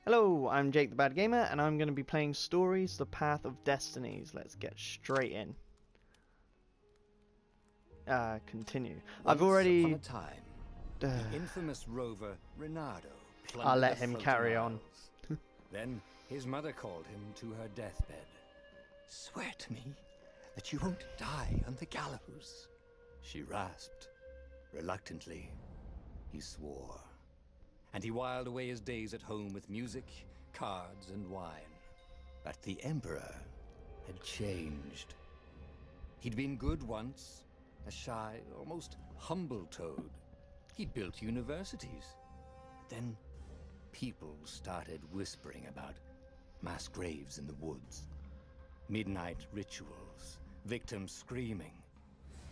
Hello, I'm Jake the Bad Gamer, and I'm going to be playing Stories, The Path of Destinies. Let's get straight in. Continue. I've already... Upon a time, the infamous rover Reynardo I'll let him carry on. Then his mother called him to her deathbed. "Swear to me that you won't die on the gallows," she rasped. Reluctantly, he swore. And he whiled away his days at home with music, cards, and wine. But the Emperor had changed. He'd been good once, a shy, almost humble toad. He'd built universities. Then people started whispering about mass graves in the woods, midnight rituals, victims screaming.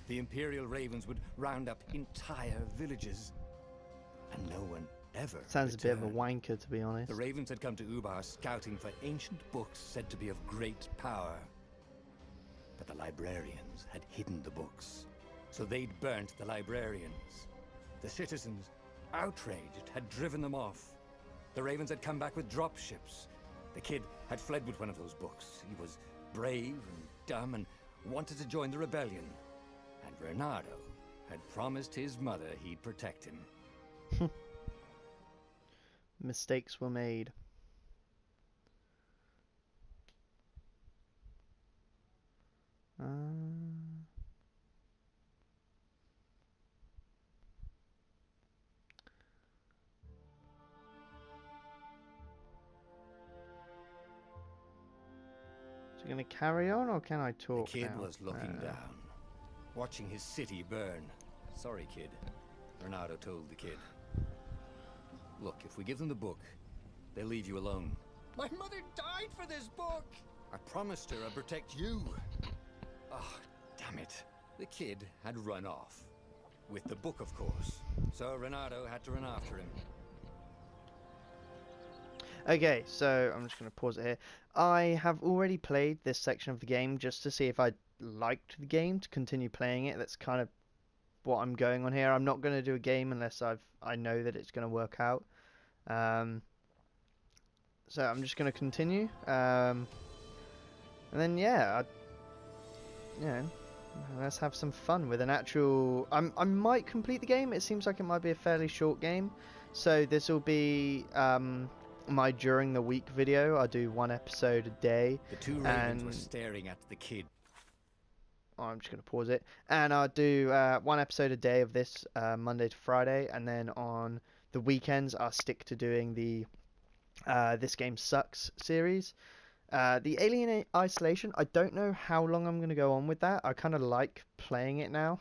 The Imperial Ravens would round up entire villages, and no one ever Sounds returned. a bit of a wanker, to be honest. The Ravens had come to Ubar scouting for ancient books said to be of great power. But the librarians had hidden the books, so they'd burnt the librarians. The citizens, outraged, had driven them off. The Ravens had come back with dropships. The kid had fled with one of those books. He was brave and dumb and wanted to join the rebellion. And Reynardo had promised his mother he'd protect him. Mistakes were made. Is it going to carry on, or can I talk The kid now? was looking down, watching his city burn. "Sorry, kid," Reynardo told the kid. "Look, if we give them the book, they'll leave you alone." "My mother died for this book!" "I promised her I'd protect you." "Oh, damn it." The kid had run off. With the book, of course. So Reynardo had to run after him. Okay, so I'm just going to pause it here. I have already played this section of the game just to see if I liked the game, to continue playing it. That's kind of what I'm going on here. I'm not going to do a game unless I know that it's going to work out. So I'm just going to continue. And then let's have some fun with an actual... I might complete the game. It seems like it might be a fairly short game. So this will be my during the week video. I do one episode a day. The two ravens were staring at the kid. I'm just going to pause it. And I'll do one episode a day of this Monday to Friday. And then on the weekends, I'll stick to doing the This Game Sucks series. The Alien Isolation, I don't know how long I'm going to go on with that. I kind of like playing it now.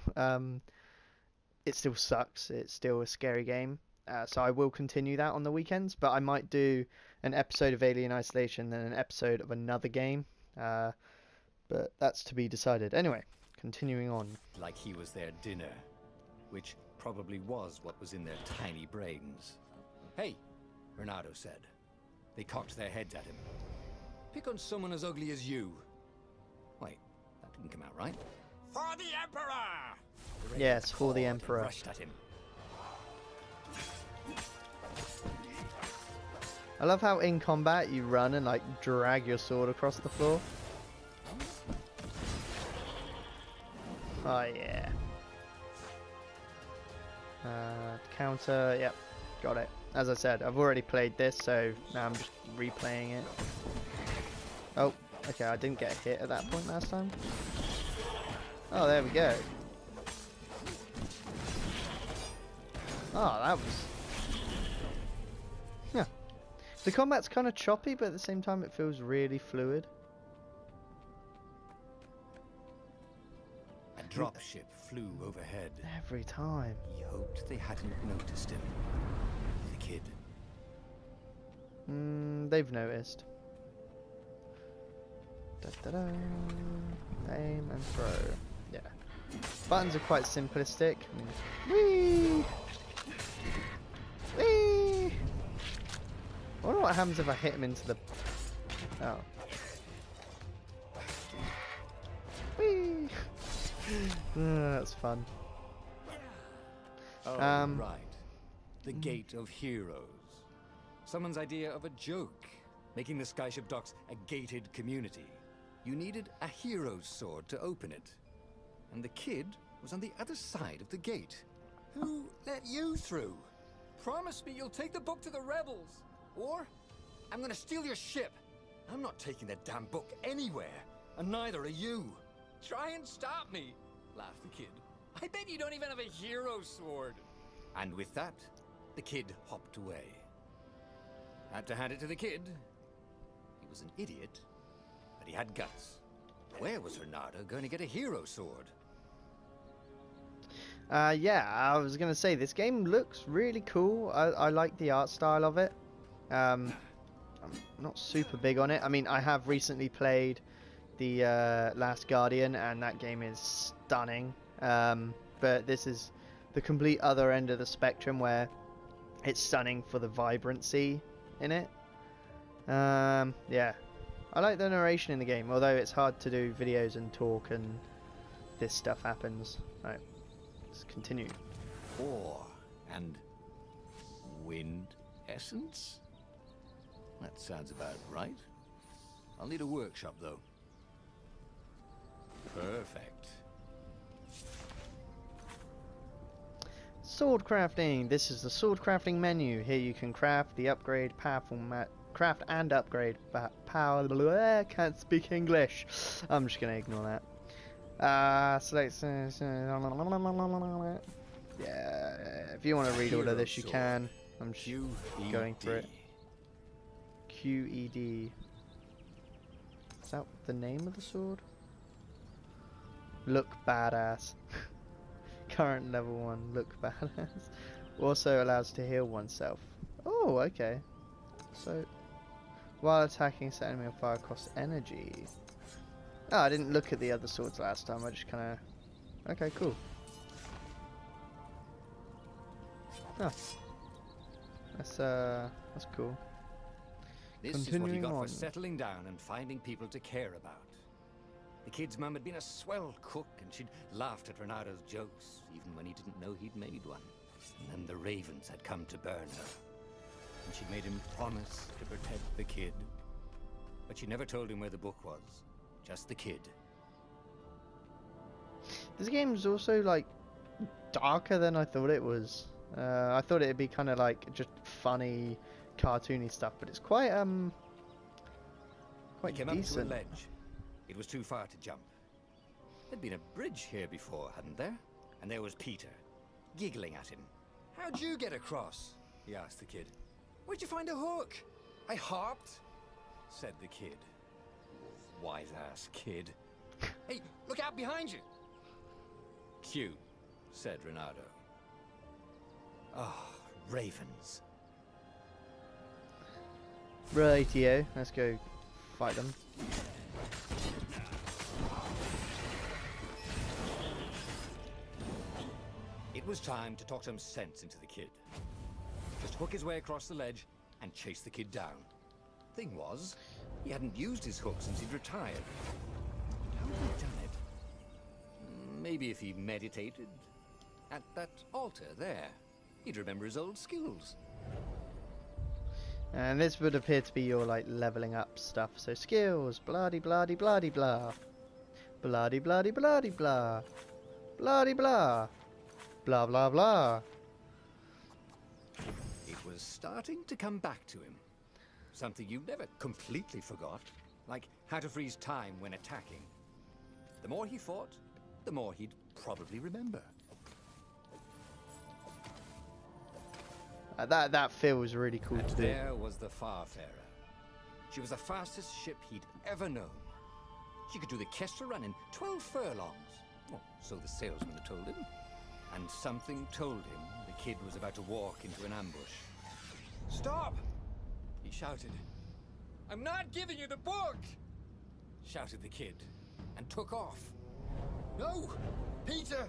It still sucks. It's still a scary game. So I will continue that on the weekends. But I might do an episode of Alien Isolation and then an episode of another game. But that's to be decided. Anyway, continuing on. Like he was their dinner, which probably was what was in their tiny brains. "Hey," Reynardo said. They cocked their heads at him. "Pick on someone as ugly as you." Wait, that didn't come out right. "For the Emperor!" The Yes, for the Ravens Emperor. rushed at him. I love how in combat you run and like drag your sword across the floor. Oh yeah. Counter, yep, got it. As I said, I've already played this, so now I'm just replaying it. Oh, okay, I didn't get hit at that point last time. Oh, there we go. Oh, that was... Yeah. The combat's kind of choppy, but at the same time it feels really fluid. A dropship flew overhead. Every time. He hoped they hadn't noticed him. The kid. They've noticed. Da-da-da. Aim and throw. Yeah. Buttons are quite simplistic. Whee! Whee! I wonder what happens if I hit him into the... Oh. Whee! That's fun. Oh, right. The Gate of Heroes. someone's idea of a joke, making the Skyship docks a gated community. You needed a hero's sword to open it. And the kid was on the other side of the gate. Who let you through? Promise me you'll take the book to the rebels, or I'm gonna steal your ship. I'm not taking that damn book anywhere, and neither are you. Try and stop me, laughed the kid. I bet you don't even have a hero's sword. And with that, the kid hopped away. Had to hand it to the kid. He was an idiot, but he had guts. Where was Renata going to get a hero sword? Yeah, I was gonna say this game looks really cool. I like the art style of it. I'm not super big on it. I mean, I have recently played the Last Guardian, and that game is stunning. But this is the complete other end of the spectrum, where it's stunning for the vibrancy in it. Yeah, I like the narration in the game, although it's hard to do videos and talk and this stuff happens. Right, let's continue. Ore and wind essence? That sounds about right. I'll need a workshop, though. Perfect. Sword crafting. This is the sword crafting menu. Here you can craft the upgrade, powerful craft and upgrade power. Can't speak English. I'm just gonna ignore that. Select. Yeah. If you want to read all of this, you can. I'm just going for it. QED. Is that the name of the sword? Look badass. Current level 1, look badass. Also allows to heal oneself. Oh, okay. So, while attacking, set enemy on fire costs energy. Oh, I didn't look at the other swords last time. I just kind of. Okay, cool. Oh, that's cool. This is what he got for settling down and finding people to care about. The kid's mum had been a swell cook, and she'd laughed at Renato's jokes, even when he didn't know he'd made one. And then the ravens had come to burn her. And she made him promise to protect the kid. But she never told him where the book was. Just the kid. This game's also, like, darker than I thought it was. I thought it'd be kind of like just funny, cartoony stuff, but it's quite He came decent. up to a ledge. It was too far to jump. There'd been a bridge here before, hadn't there? And there was Peter, giggling at him. How'd you get across? He asked the kid. Where'd you find a hook? I hopped, said the kid. Wise-ass kid. Hey, look out behind you! Q, said Renato. Ah, ravens. Rightio, let's go fight them. It was time to talk some sense into the kid. Just hook his way across the ledge and chase the kid down. Thing was, he hadn't used his hook since he'd retired. How had he done it? Maybe if he meditated at that altar there, he'd remember his old skills. And this would appear to be your like leveling up stuff. So skills, bloody bloody bloody blah, bloody bloody bloody blah, bloody blah, blah blah blah. It was starting to come back to him. Something you never completely forgot, like how to freeze time when attacking. The more he fought, the more he'd probably remember. That feels really cool And to do. there was the Farfarer. She was the fastest ship he'd ever known. She could do the Kestra run in 12 furlongs. Well, so the salesman had told him. And something told him the kid was about to walk into an ambush. Stop! He shouted. I'm not giving you the book! Shouted the kid, and took off. No! Peter!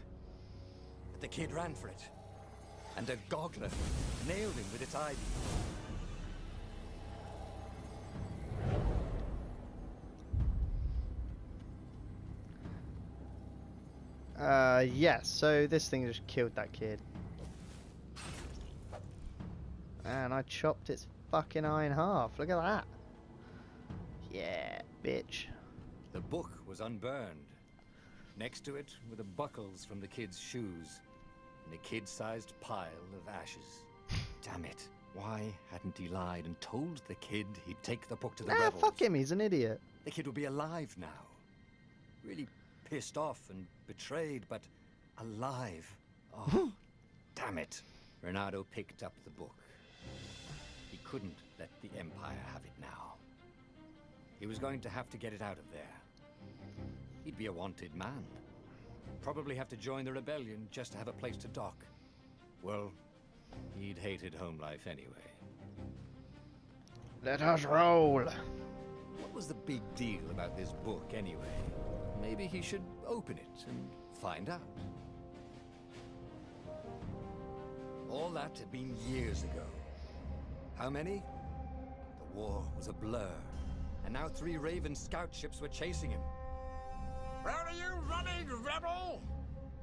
But the kid ran for it. And a goggler nailed him with its ivy. Yes, so this thing just killed that kid. And I chopped its fucking eye in half. Look at that. Yeah, bitch. The book was unburned. Next to it were the buckles from the kid's shoes and a kid-sized pile of ashes. Damn it. Why hadn't he lied and told the kid he'd take the book to the rebels? Fuck him, he's an idiot. The kid would be alive now. Really pissed off and betrayed, but alive. Oh, damn it. Renato picked up the book. He couldn't let the Empire have it now. He was going to have to get it out of there. He'd be a wanted man. Probably have to join the rebellion just to have a place to dock. Well, he'd hated home life anyway. Let us roll. What was the big deal about this book anyway? Maybe he should open it and find out. All that had been years ago. How many? The war was a blur, and now 3 Raven scout ships were chasing him. "Where are you running, rebel?"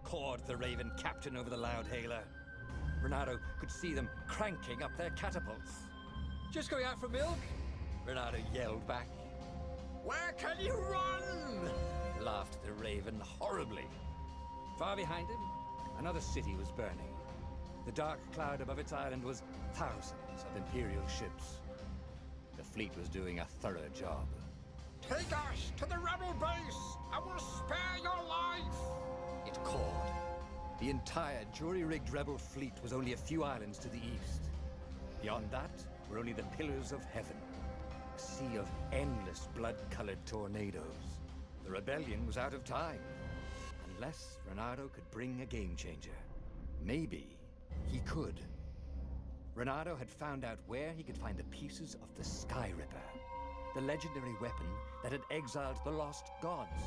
cawed the Raven captain over the loud hailer. Renato could see them cranking up their catapults. "Just going out for milk?" Renato yelled back. "Where can you run?" laughed the Raven horribly. Far behind him, another city was burning. The dark cloud above its island was thousands of Imperial ships. The fleet was doing a thorough job. "Take us to the rebel base! I will spare your life!" it called. The entire jury-rigged rebel fleet was only a few islands to the east. Beyond that were only the pillars of heaven, a sea of endless blood-colored tornadoes. The rebellion was out of time, unless Renato could bring a game-changer. Maybe he could. Renato had found out where he could find the pieces of the Sky Ripper, the legendary weapon that had exiled the lost gods.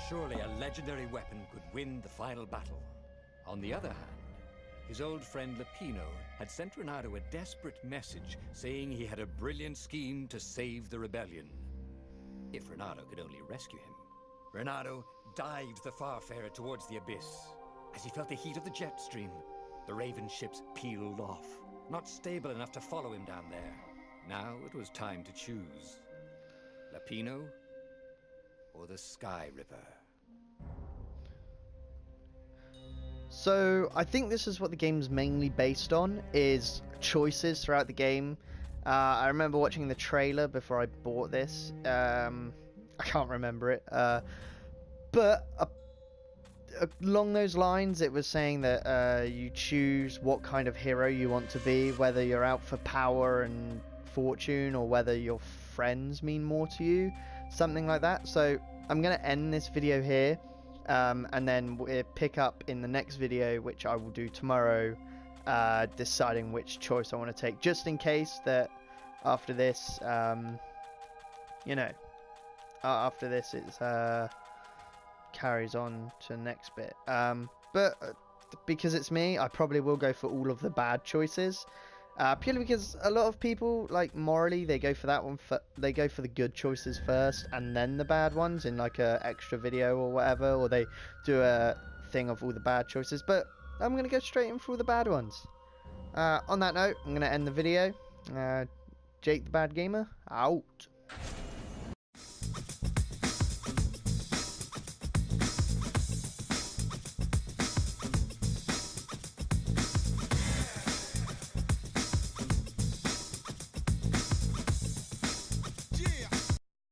Surely a legendary weapon could win the final battle. On the other hand, his old friend Ep1 had sent Renato a desperate message saying he had a brilliant scheme to save the rebellion. If Renato could only rescue him. Renato dived the Farfarer towards the abyss. As he felt the heat of the jet stream, the Raven ships peeled off, not stable enough to follow him down there. Now it was time to choose. Ep1 or the Sky Ripper. So I think this is what the game's mainly based on, is choices throughout the game. I remember watching the trailer before I bought this. I can't remember it. But along those lines, it was saying that you choose what kind of hero you want to be, whether you're out for power and fortune or whether your friends mean more to you, something like that. So I'm going to end this video here. And then we'll pick up in the next video, which I will do tomorrow, deciding which choice I want to take, just in case that after this, after this it's carries on to the next bit. But because it's me, I probably will go for all of the bad choices. Purely because a lot of people, like, morally, they go for that one. They go for the good choices first, and then the bad ones in like a extra video or whatever, or they do a thing of all the bad choices. But I'm gonna go straight in for all the bad ones. On that note, I'm gonna end the video. Jake the Bad Gamer out.